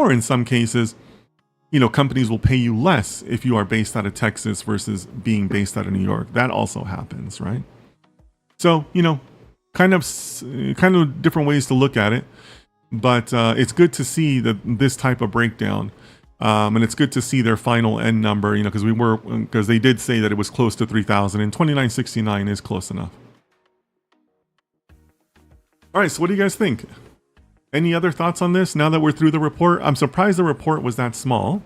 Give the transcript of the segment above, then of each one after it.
Or in some cases, companies will pay you less if you are based out of Texas versus being based out of New York. That also happens, right? So, kind of different ways to look at it. But it's good to see this type of breakdown. And it's good to see their final end number, because they did say that it was close to 3,000, and 2969 is close enough. All right, so what do you guys think? Any other thoughts on this now that we're through the report? I'm surprised the report was that small,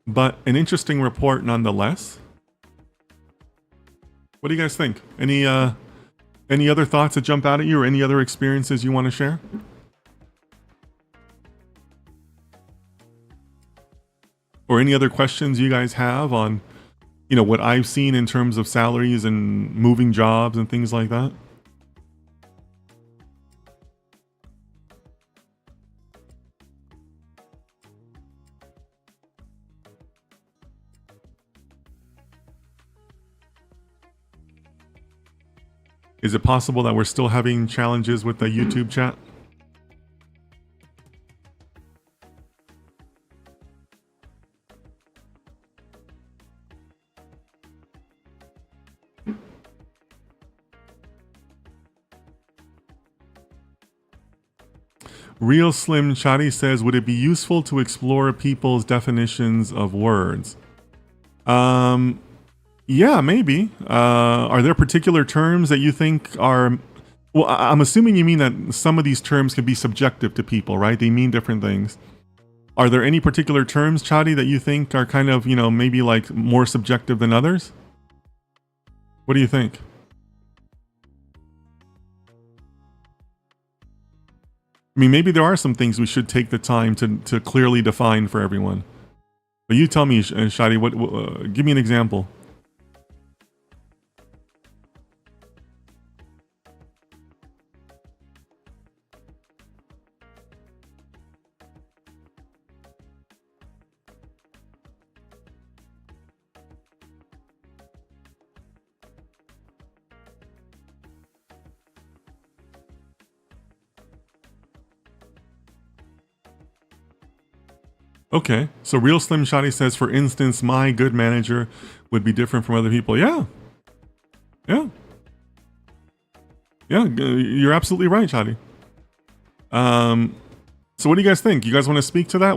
but an interesting report nonetheless. What do you guys think? Any other thoughts that jump out at you, or any other experiences you want to share? Or any other questions you guys have on, what I've seen in terms of salaries and moving jobs and things like that? Is it possible that we're still having challenges with the YouTube chat? Real Slim Shadi says, would it be useful to explore people's definitions of words? Yeah, maybe. Are there particular terms that you think are... Well, I'm assuming you mean that some of these terms can be subjective to people, right? They mean different things. Are there any particular terms, Chadi, that you think are kind of, maybe like more subjective than others? What do you think? I mean, maybe there are some things we should take the time to clearly define for everyone. But you tell me, Shadi, give me an example. Okay, so Real Slim Shadi says, for instance, my good manager would be different from other people. Yeah. Yeah. Yeah, you're absolutely right, Shadi. So what do you guys think? You guys want to speak to that?